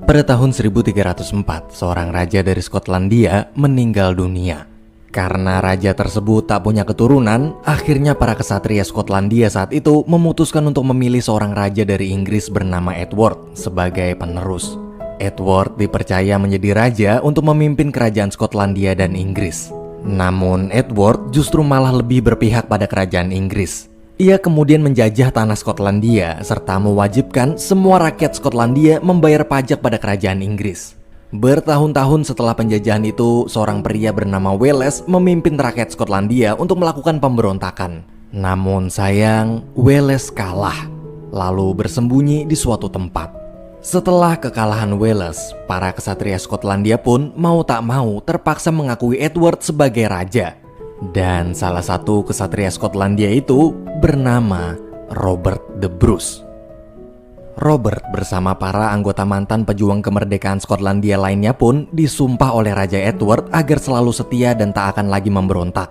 Pada tahun 1304, seorang raja dari Skotlandia meninggal dunia. Karena raja tersebut tak punya keturunan, akhirnya para kesatria Skotlandia saat itu memutuskan untuk memilih seorang raja dari Inggris bernama Edward sebagai penerus. Edward dipercaya menjadi raja untuk memimpin kerajaan Skotlandia dan Inggris. Namun Edward justru malah lebih berpihak pada kerajaan Inggris. Ia kemudian menjajah tanah Skotlandia serta mewajibkan semua rakyat Skotlandia membayar pajak pada kerajaan Inggris. Bertahun-tahun setelah penjajahan itu, seorang pria bernama Welles memimpin rakyat Skotlandia untuk melakukan pemberontakan. Namun sayang, Welles kalah, lalu bersembunyi di suatu tempat. Setelah kekalahan Welles, para kesatria Skotlandia pun mau tak mau terpaksa mengakui Edward sebagai raja. Dan salah satu kesatria Skotlandia itu bernama Robert the Bruce. Robert bersama para anggota mantan pejuang kemerdekaan Skotlandia lainnya pun disumpah oleh Raja Edward agar selalu setia dan tak akan lagi memberontak.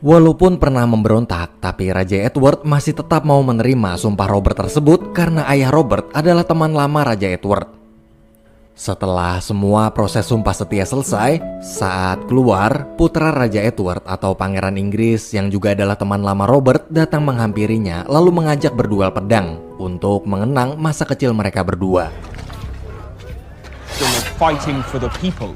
Walaupun pernah memberontak, tapi Raja Edward masih tetap mau menerima sumpah Robert tersebut karena ayah Robert adalah teman lama Raja Edward. Setelah semua proses sumpah setia selesai, saat keluar, putra Raja Edward atau Pangeran Inggris yang juga adalah teman lama Robert datang menghampirinya lalu mengajak berduel pedang untuk mengenang masa kecil mereka berdua. Fighting for the people.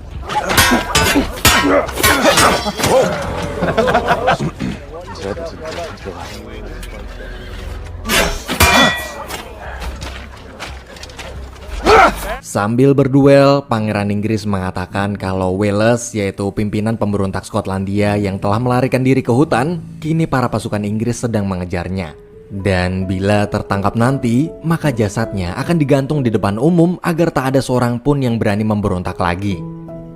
Sambil berduel, Pangeran Inggris mengatakan kalau Welles, yaitu pimpinan pemberontak Skotlandia yang telah melarikan diri ke hutan, kini para pasukan Inggris sedang mengejarnya. Dan bila tertangkap nanti, maka jasadnya akan digantung di depan umum agar tak ada seorang pun yang berani memberontak lagi.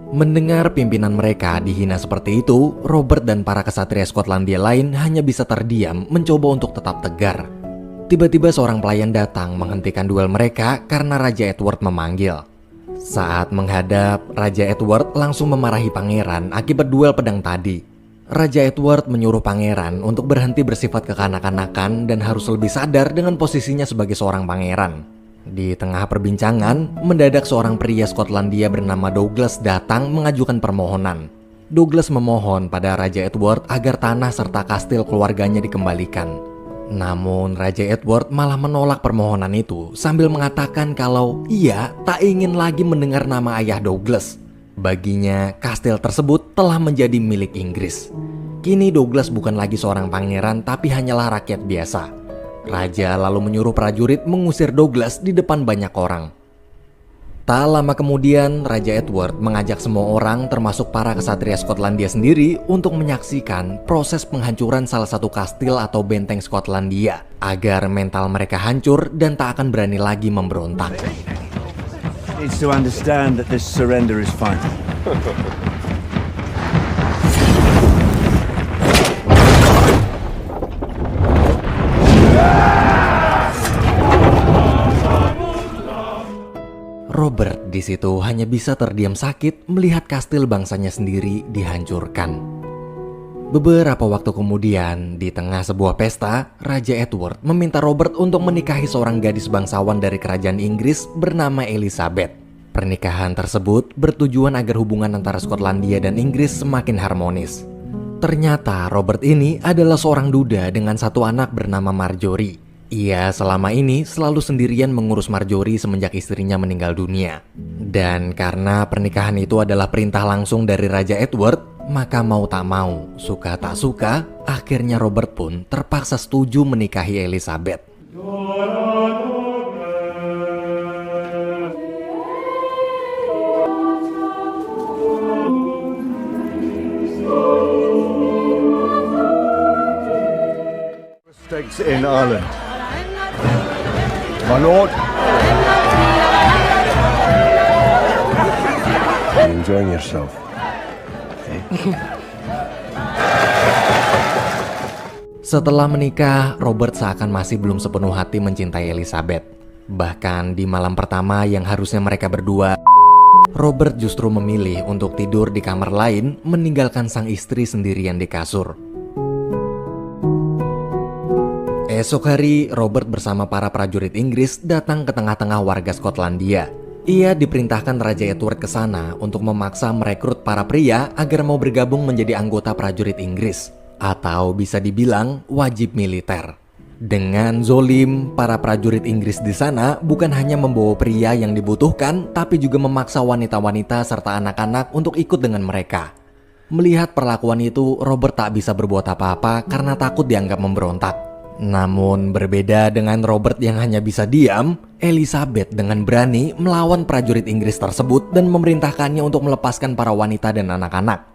Mendengar pimpinan mereka dihina seperti itu, Robert dan para kesatria Skotlandia lain hanya bisa terdiam mencoba untuk tetap tegar. Tiba-tiba seorang pelayan datang menghentikan duel mereka karena Raja Edward memanggil. Saat menghadap, Raja Edward langsung memarahi pangeran akibat duel pedang tadi. Raja Edward menyuruh pangeran untuk berhenti bersifat kekanak-kanakan dan harus lebih sadar dengan posisinya sebagai seorang pangeran. Di tengah perbincangan, mendadak seorang pria Skotlandia bernama Douglas datang mengajukan permohonan. Douglas memohon pada Raja Edward agar tanah serta kastil keluarganya dikembalikan. Namun Raja Edward malah menolak permohonan itu sambil mengatakan kalau ia tak ingin lagi mendengar nama ayah Douglas. Baginya, kastil tersebut telah menjadi milik Inggris. Kini Douglas bukan lagi seorang pangeran tapi hanyalah rakyat biasa. Raja lalu menyuruh prajurit mengusir Douglas di depan banyak orang. Tak lama kemudian, Raja Edward mengajak semua orang termasuk para kesatria Skotlandia sendiri untuk menyaksikan proses penghancuran salah satu kastil atau benteng Skotlandia agar mental mereka hancur dan tak akan berani lagi memberontak. Needs to understand that this surrender is final. Robert di situ hanya bisa terdiam sakit melihat kastil bangsanya sendiri dihancurkan. Beberapa waktu kemudian, di tengah sebuah pesta, Raja Edward meminta Robert untuk menikahi seorang gadis bangsawan dari kerajaan Inggris bernama Elizabeth. Pernikahan tersebut bertujuan agar hubungan antara Skotlandia dan Inggris semakin harmonis. Ternyata Robert ini adalah seorang duda dengan satu anak bernama Marjorie. Ia selama ini selalu sendirian mengurus Marjorie semenjak istrinya meninggal dunia. Dan karena pernikahan itu adalah perintah langsung dari Raja Edward, maka mau tak mau, suka tak suka, akhirnya Robert pun terpaksa setuju menikahi Elizabeth. States in Ireland. My lord. Are you enjoying yourself? Setelah menikah, Robert seakan masih belum sepenuh hati mencintai Elizabeth. Bahkan di malam pertama yang harusnya mereka berdua, Robert justru memilih untuk tidur di kamar lain, meninggalkan sang istri sendirian di kasur. Esok hari, Robert bersama para prajurit Inggris datang ke tengah-tengah warga Skotlandia. Ia diperintahkan Raja Edward ke sana untuk memaksa merekrut para pria agar mau bergabung menjadi anggota prajurit Inggris, atau bisa dibilang wajib militer. Dengan zolim, para prajurit Inggris di sana bukan hanya membawa pria yang dibutuhkan, tapi juga memaksa wanita-wanita serta anak-anak untuk ikut dengan mereka. Melihat perlakuan itu, Robert tak bisa berbuat apa-apa karena takut dianggap memberontak. Namun berbeda dengan Robert yang hanya bisa diam, Elizabeth dengan berani melawan prajurit Inggris tersebut dan memerintahkannya untuk melepaskan para wanita dan anak-anak.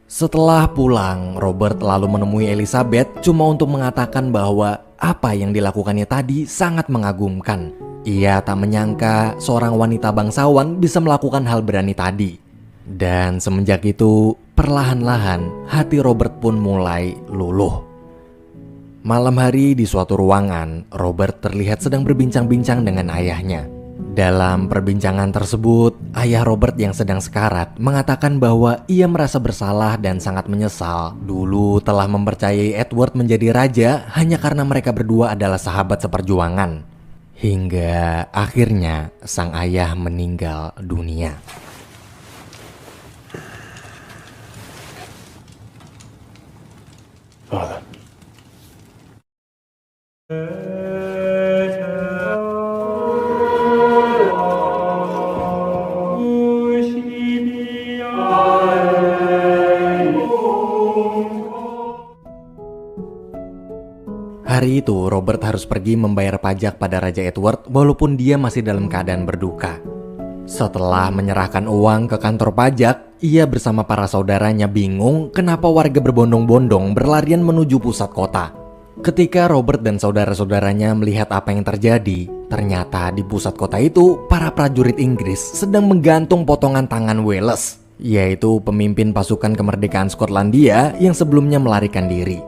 Setelah pulang, Robert lalu menemui Elizabeth cuma untuk mengatakan bahwa apa yang dilakukannya tadi sangat mengagumkan. Ia tak menyangka seorang wanita bangsawan bisa melakukan hal berani tadi. Dan semenjak itu, perlahan-lahan hati Robert pun mulai luluh. Malam hari di suatu ruangan, Robert terlihat sedang berbincang-bincang dengan ayahnya. Dalam perbincangan tersebut, ayah Robert yang sedang sekarat mengatakan bahwa ia merasa bersalah dan sangat menyesal dulu telah mempercayai Edward menjadi raja hanya karena mereka berdua adalah sahabat seperjuangan. Hingga akhirnya sang ayah meninggal dunia. Father. Hari itu, Robert harus pergi membayar pajak pada Raja Edward walaupun dia masih dalam keadaan berduka. Setelah menyerahkan uang ke kantor pajak, ia bersama para saudaranya bingung kenapa warga berbondong-bondong berlarian menuju pusat kota. Ketika Robert dan saudara-saudaranya melihat apa yang terjadi, ternyata di pusat kota itu para prajurit Inggris sedang menggantung potongan tangan Wales, yaitu pemimpin pasukan kemerdekaan Skotlandia yang sebelumnya melarikan diri.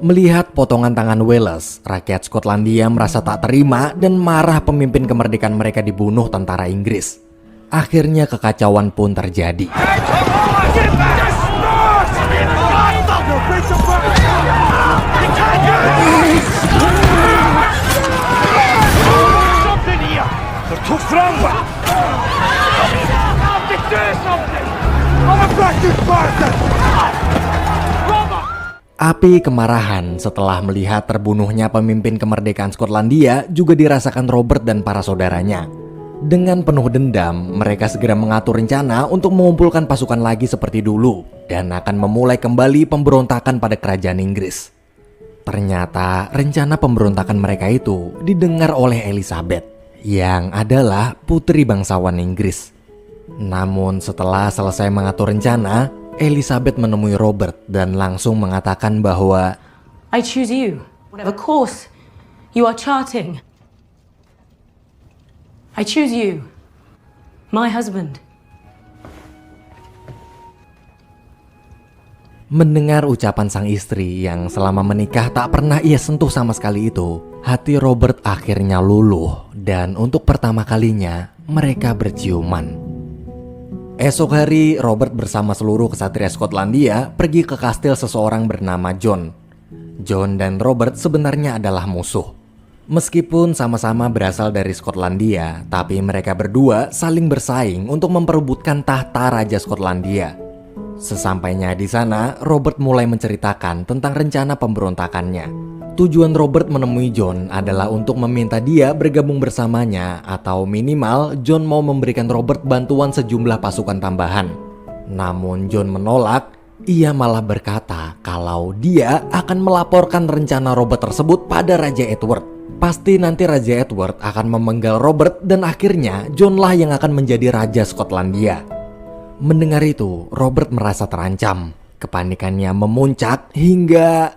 Melihat potongan tangan Wales, rakyat Skotlandia merasa tak terima dan marah pemimpin kemerdekaan mereka dibunuh tentara Inggris. Akhirnya kekacauan pun terjadi. Api kemarahan setelah melihat terbunuhnya pemimpin kemerdekaan Skotlandia juga dirasakan Robert dan para saudaranya. Dengan penuh dendam, mereka segera mengatur rencana untuk mengumpulkan pasukan lagi seperti dulu dan akan memulai kembali pemberontakan pada kerajaan Inggris. Ternyata rencana pemberontakan mereka itu didengar oleh Elizabeth, yang adalah putri bangsawan Inggris. Namun setelah selesai mengatur rencana, Elizabeth menemui Robert dan langsung mengatakan bahwa I choose you, whatever course you are charting. I choose you, my husband. mendengar ucapan sang istri yang selama menikah tak pernah ia sentuh sama sekali itu, hati Robert akhirnya luluh dan untuk pertama kalinya mereka berciuman. Esok hari, Robert bersama seluruh kesatria Skotlandia pergi ke kastil seseorang bernama John. John dan Robert sebenarnya adalah musuh. Meskipun sama-sama berasal dari Skotlandia, tapi mereka berdua saling bersaing untuk memperebutkan tahta Raja Skotlandia. Sesampainya di sana, Robert mulai menceritakan tentang rencana pemberontakannya. Tujuan Robert menemui John adalah untuk meminta dia bergabung bersamanya, atau minimal John mau memberikan Robert bantuan sejumlah pasukan tambahan. Namun John menolak. Ia malah berkata kalau dia akan melaporkan rencana Robert tersebut pada Raja Edward. Pasti nanti Raja Edward akan memenggal Robert dan akhirnya John lah yang akan menjadi Raja Skotlandia. Mendengar itu, Robert merasa terancam. Kepanikannya memuncak hingga...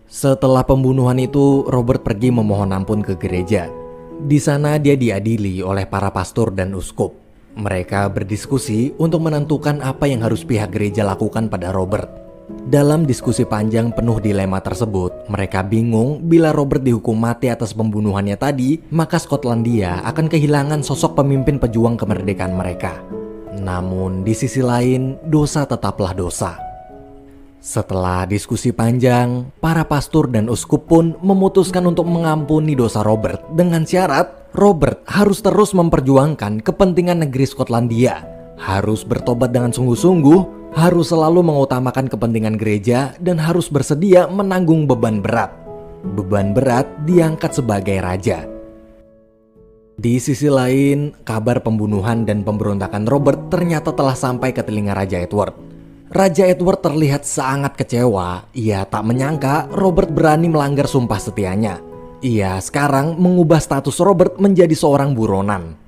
Setelah pembunuhan itu, Robert pergi memohon ampun ke gereja. Di sana dia diadili oleh para pastor dan uskup. Mereka berdiskusi untuk menentukan apa yang harus pihak gereja lakukan pada Robert. Dalam diskusi panjang penuh dilema tersebut, mereka bingung bila Robert dihukum mati atas pembunuhannya tadi, maka Skotlandia akan kehilangan sosok pemimpin pejuang kemerdekaan mereka. Namun di sisi lain, dosa tetaplah dosa. Setelah diskusi panjang, para pastor dan uskup pun memutuskan untuk mengampuni dosa Robert dengan syarat Robert harus terus memperjuangkan kepentingan negeri Skotlandia, harus bertobat dengan sungguh-sungguh, harus selalu mengutamakan kepentingan gereja, dan harus bersedia menanggung beban berat. Beban berat diangkat sebagai raja. Di sisi lain, kabar pembunuhan dan pemberontakan Robert ternyata telah sampai ke telinga Raja Edward. Raja Edward terlihat sangat kecewa. Ia tak menyangka Robert berani melanggar sumpah setianya. Ia sekarang mengubah status Robert menjadi seorang buronan.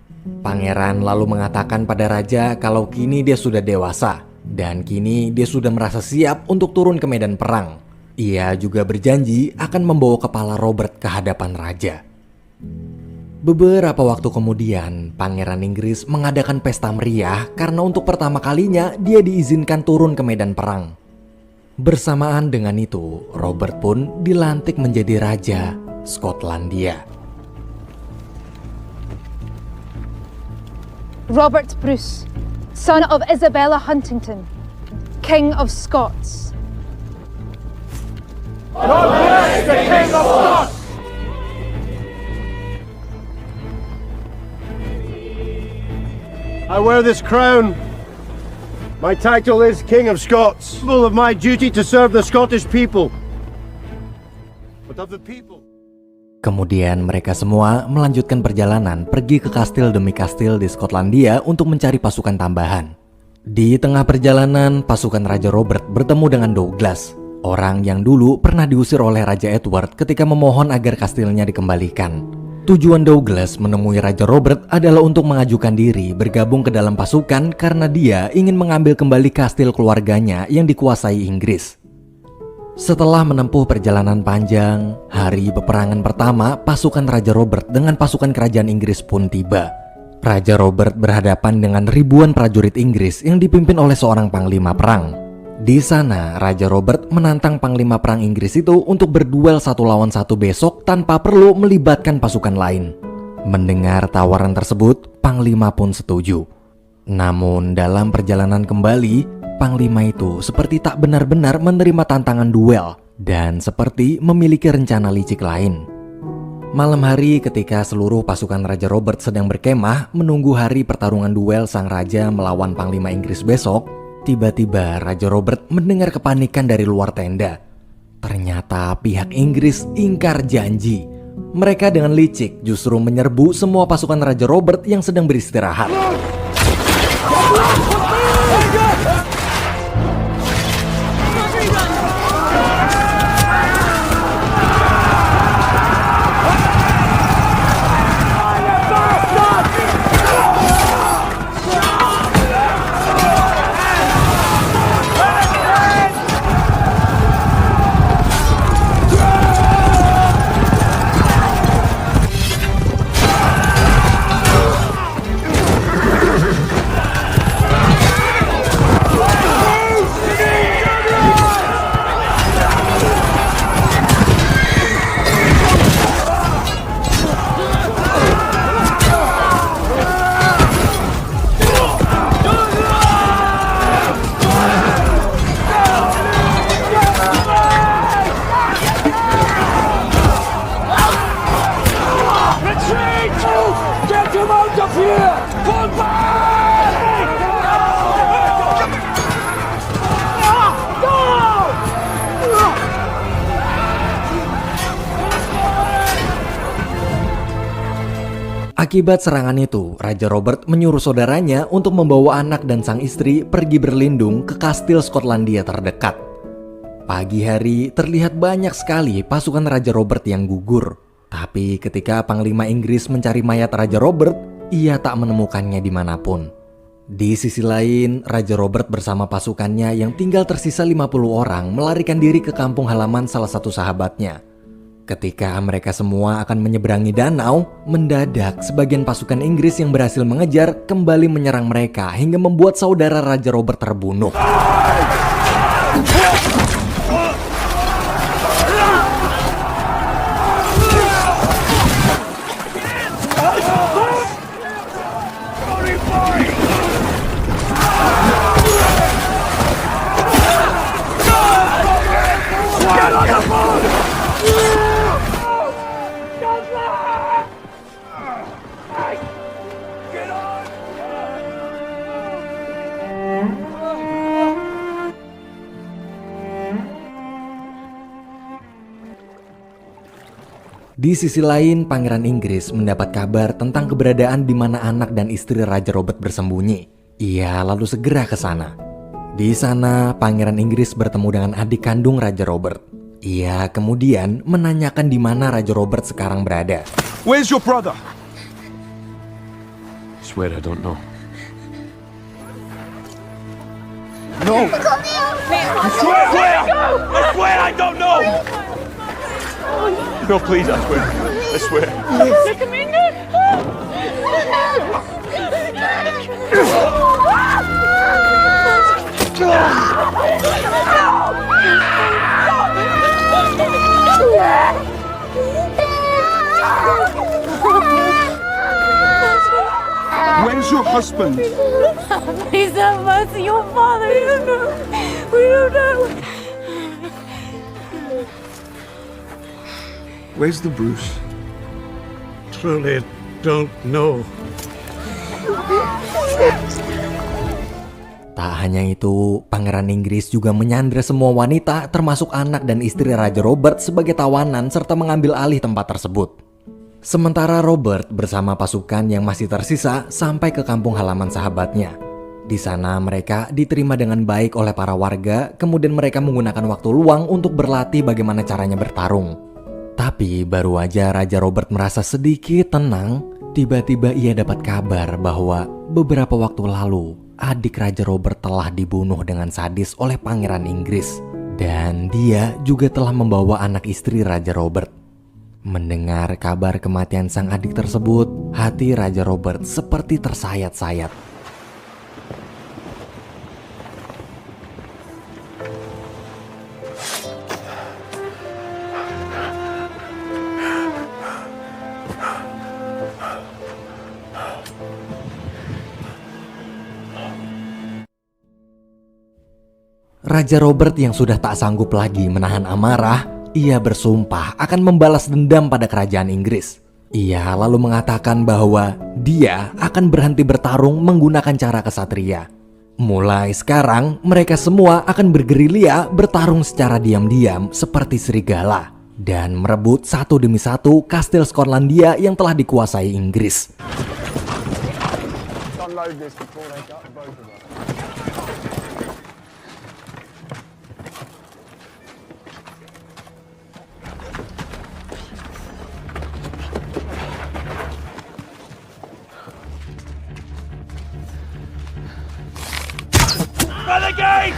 Pangeran lalu mengatakan pada raja kalau kini dia sudah dewasa dan kini dia sudah merasa siap untuk turun ke medan perang. Ia juga berjanji akan membawa kepala Robert ke hadapan raja. Beberapa waktu kemudian, Pangeran Inggris mengadakan pesta meriah karena untuk pertama kalinya dia diizinkan turun ke medan perang. Bersamaan dengan itu, Robert pun dilantik menjadi Raja Skotlandia. Robert Bruce, son of Isabella Huntington, King of Scots. God bless the King of Scots! I wear this crown. My title is King of Scots. Full of my duty to serve the Scottish people. But of the people. Kemudian mereka semua melanjutkan perjalanan pergi ke kastil demi kastil di Skotlandia untuk mencari pasukan tambahan. Di tengah perjalanan, pasukan Raja Robert bertemu dengan Douglas, orang yang dulu pernah diusir oleh Raja Edward ketika memohon agar kastilnya dikembalikan. Tujuan Douglas menemui Raja Robert adalah untuk mengajukan diri bergabung ke dalam pasukan karena dia ingin mengambil kembali kastil keluarganya yang dikuasai Inggris. Setelah menempuh perjalanan panjang, hari peperangan pertama pasukan Raja Robert dengan pasukan kerajaan Inggris pun tiba. Raja Robert berhadapan dengan ribuan prajurit Inggris yang dipimpin oleh seorang panglima perang. Di sana, Raja Robert menantang panglima perang Inggris itu untuk berduel 1 lawan 1 besok tanpa perlu melibatkan pasukan lain. Mendengar tawaran tersebut, panglima pun setuju. Namun dalam perjalanan kembali, panglima itu seperti tak benar-benar menerima tantangan duel dan seperti memiliki rencana licik lain. Malam hari ketika seluruh pasukan Raja Robert sedang berkemah menunggu hari pertarungan duel sang raja melawan panglima Inggris besok, tiba-tiba Raja Robert mendengar kepanikan dari luar tenda. Ternyata pihak Inggris ingkar janji. Mereka dengan licik justru menyerbu semua pasukan Raja Robert yang sedang beristirahat. Akibat serangan itu, Raja Robert menyuruh saudaranya untuk membawa anak dan sang istri pergi berlindung ke kastil Skotlandia terdekat. Pagi hari terlihat banyak sekali pasukan Raja Robert yang gugur. Tapi ketika Panglima Inggris mencari mayat Raja Robert, ia tak menemukannya dimanapun. Di sisi lain, Raja Robert bersama pasukannya yang tinggal tersisa 50 orang melarikan diri ke kampung halaman salah satu sahabatnya. Ketika mereka semua akan menyeberangi danau, mendadak sebagian pasukan Inggris yang berhasil mengejar kembali menyerang mereka hingga membuat saudara Raja Robert terbunuh. Di sisi lain, Pangeran Inggris mendapat kabar tentang keberadaan di mana anak dan istri Raja Robert bersembunyi. Ia lalu segera ke sana. Di sana, Pangeran Inggris bertemu dengan adik kandung Raja Robert. Ia kemudian menanyakan di mana Raja Robert sekarang berada. Where's your brother? I swear I don't know. No! I swear I don't know! No, please, I swear. I swear. Look at me, Where's your husband? Please have mercy, your father. We don't know. We don't know. Where's the Bruce? Truly don't know. Tak hanya itu, Pangeran Inggris juga menyandra semua wanita termasuk anak dan istri Raja Robert sebagai tawanan serta mengambil alih tempat tersebut. Sementara Robert bersama pasukan yang masih tersisa sampai ke kampung halaman sahabatnya. Di sana mereka diterima dengan baik oleh para warga, kemudian mereka menggunakan waktu luang untuk berlatih bagaimana caranya bertarung. Tapi baru aja Raja Robert merasa sedikit tenang, tiba-tiba ia dapat kabar bahwa beberapa waktu lalu adik Raja Robert telah dibunuh dengan sadis oleh Pangeran Inggris. Dan dia juga telah membawa anak istri Raja Robert. Mendengar kabar kematian sang adik tersebut, hati Raja Robert seperti tersayat-sayat. Raja Robert yang sudah tak sanggup lagi menahan amarah, ia bersumpah akan membalas dendam pada kerajaan Inggris. Ia lalu mengatakan bahwa dia akan berhenti bertarung menggunakan cara kesatria. Mulai sekarang, mereka semua akan bergerilya bertarung secara diam-diam seperti serigala dan merebut satu demi satu kastil Skotlandia yang telah dikuasai Inggris. Renegade!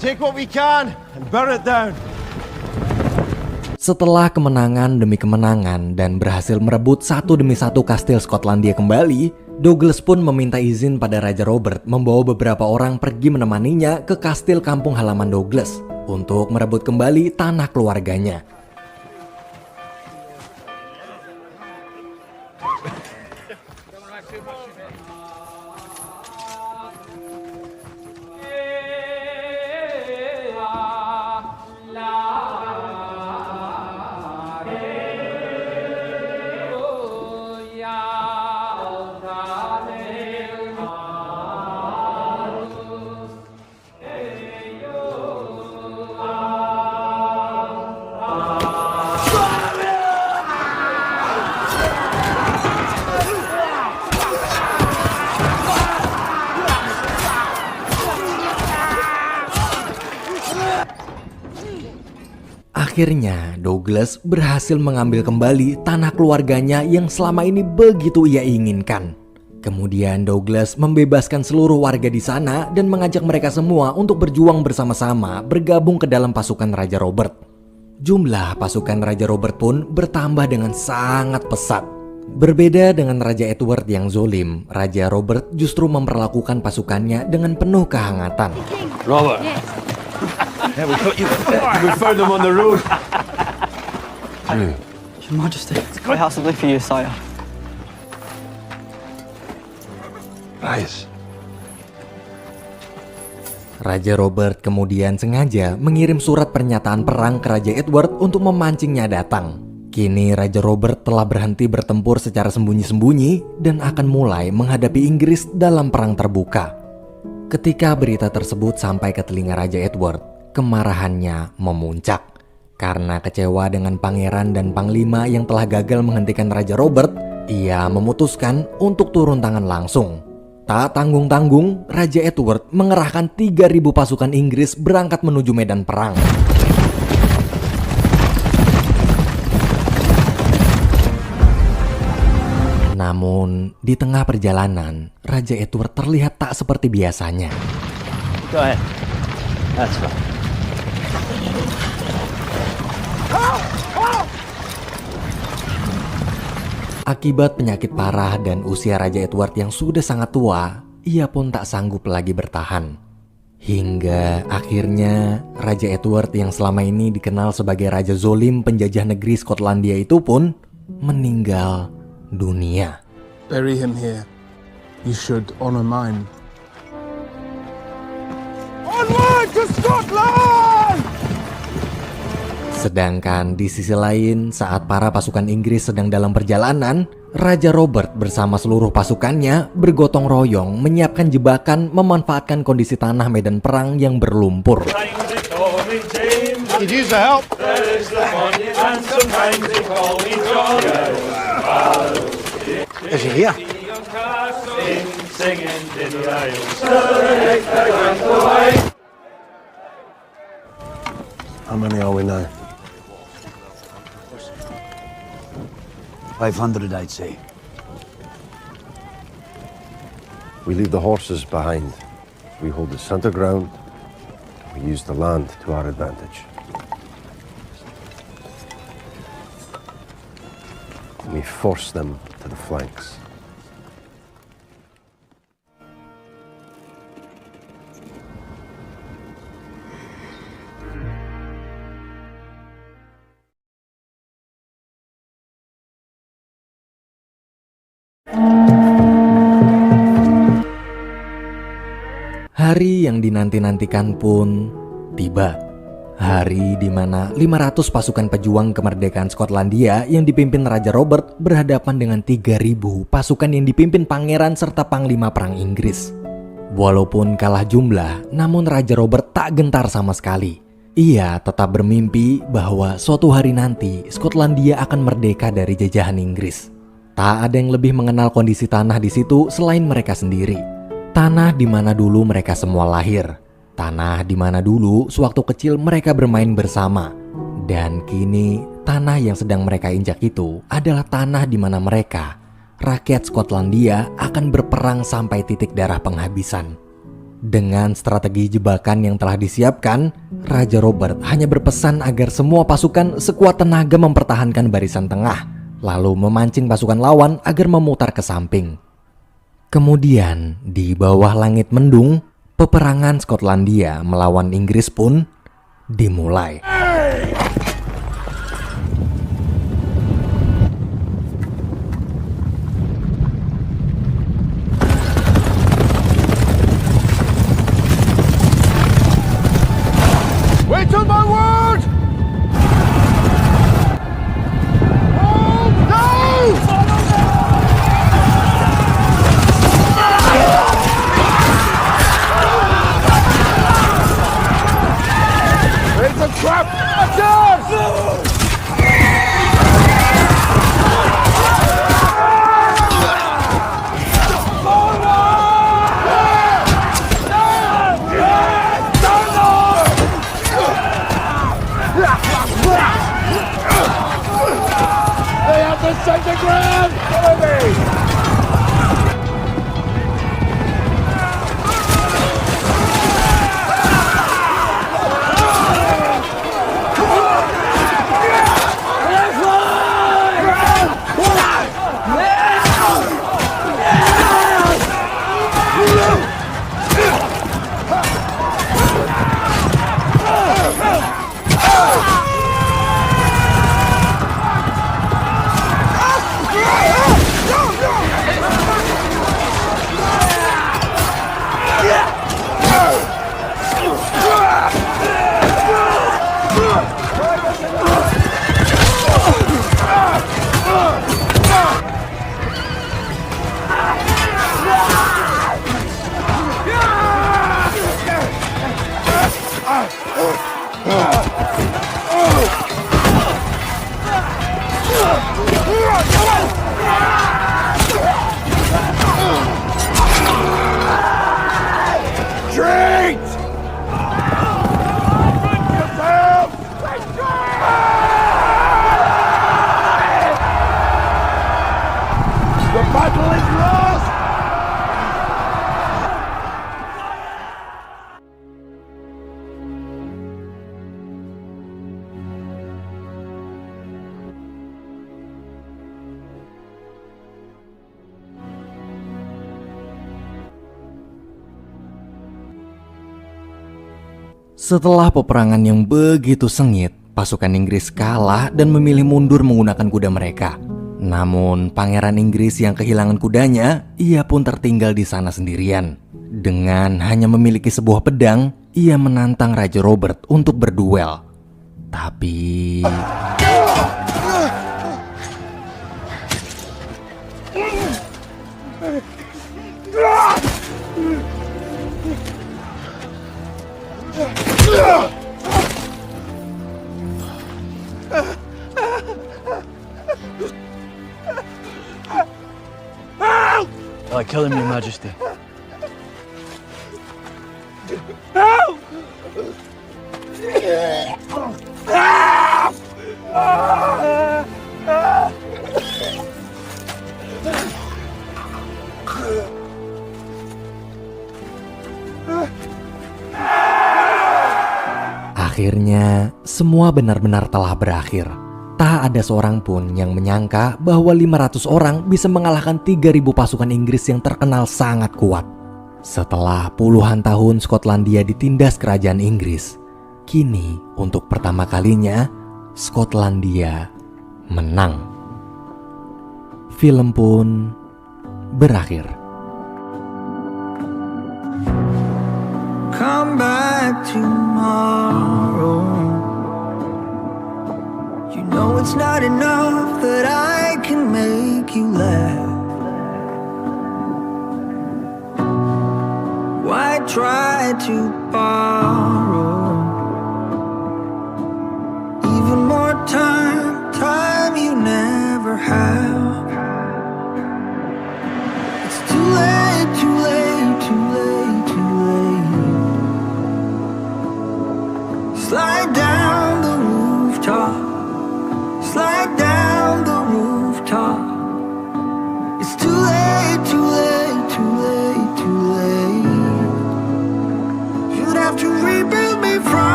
Take what we can and burn it down. Setelah kemenangan demi kemenangan dan berhasil merebut satu demi satu kastil Skotlandia kembali, Douglas pun meminta izin pada Raja Robert membawa beberapa orang pergi menemaninya ke kastil kampung halaman Douglas untuk merebut kembali tanah keluarganya. Akhirnya, Douglas berhasil mengambil kembali tanah keluarganya yang selama ini begitu ia inginkan. Kemudian Douglas membebaskan seluruh warga di sana dan mengajak mereka semua untuk berjuang bersama-sama bergabung ke dalam pasukan Raja Robert. Jumlah pasukan Raja Robert pun bertambah dengan sangat pesat. Berbeda dengan Raja Edward yang zolim, Raja Robert justru memperlakukan pasukannya dengan penuh kehangatan. Robert. Yeah, we found them on the road. Your Majesty, it's quite possibly for you, sire. Rise. Raja Robert kemudian sengaja mengirim surat pernyataan perang ke Raja Edward untuk memancingnya datang. Kini Raja Robert telah berhenti bertempur secara sembunyi-sembunyi dan akan mulai menghadapi Inggris dalam perang terbuka. Ketika berita tersebut sampai ke telinga Raja Edward, kemarahannya memuncak. Karena kecewa dengan pangeran dan panglima yang telah gagal menghentikan Raja Robert, ia memutuskan untuk turun tangan langsung. Tak tanggung-tanggung, Raja Edward mengerahkan 3.000 pasukan Inggris berangkat menuju medan perang. Namun, di tengah perjalanan, Raja Edward terlihat tak seperti biasanya. Go ahead. That's right. Akibat penyakit parah dan usia Raja Edward yang sudah sangat tua, ia pun tak sanggup lagi bertahan. Hingga akhirnya Raja Edward yang selama ini dikenal sebagai Raja Zolim penjajah negeri Skotlandia itu pun meninggal dunia. Bury him here. You should honor mine. Onward to Scotland! Sedangkan di sisi lain, saat para pasukan Inggris sedang dalam perjalanan, Raja Robert bersama seluruh pasukannya bergotong royong menyiapkan jebakan memanfaatkan kondisi tanah medan perang yang berlumpur. Could use the help. Is he here? How many are we now? 500, I'd say. We leave the horses behind. We hold the center ground. We use the land to our advantage. We force them to the flanks. Hari yang dinanti-nantikan pun tiba. Hari di mana 500 pasukan pejuang kemerdekaan Skotlandia yang dipimpin Raja Robert berhadapan dengan 3.000 pasukan yang dipimpin pangeran serta panglima perang Inggris. Walaupun kalah jumlah, namun Raja Robert tak gentar sama sekali. Ia tetap bermimpi bahwa suatu hari nanti Skotlandia akan merdeka dari jajahan Inggris. Tak ada yang lebih mengenal kondisi tanah di situ selain mereka sendiri. Tanah di mana dulu mereka semua lahir. Tanah di mana dulu sewaktu kecil mereka bermain bersama. Dan kini tanah yang sedang mereka injak itu adalah tanah di mana mereka, rakyat Skotlandia, akan berperang sampai titik darah penghabisan. Dengan strategi jebakan yang telah disiapkan, Raja Robert hanya berpesan agar semua pasukan sekuat tenaga mempertahankan barisan tengah, lalu memancing pasukan lawan agar memutar ke samping. Kemudian, di bawah langit mendung, peperangan Skotlandia melawan Inggris pun dimulai. Wait till my word! Oh, no! It's a trap! They have the center ground! Follow me! No! Retreat! The battle is lost! Setelah peperangan yang begitu sengit, pasukan Inggris kalah dan memilih mundur menggunakan kuda mereka. Namun, Pangeran Inggris yang kehilangan kudanya, ia pun tertinggal di sana sendirian. Dengan hanya memiliki sebuah pedang, ia menantang Raja Robert untuk berduel. Tapi... Kill him, Your Majesty. Akhirnya, semua benar-benar telah berakhir. Tak ada seorang pun yang menyangka bahwa 500 orang bisa mengalahkan 3.000 pasukan Inggris yang terkenal sangat kuat. Setelah puluhan tahun Skotlandia ditindas kerajaan Inggris, kini untuk pertama kalinya Skotlandia menang. Film pun berakhir. Come back tomorrow. You know it's not enough that I can make you laugh. Why try to borrow?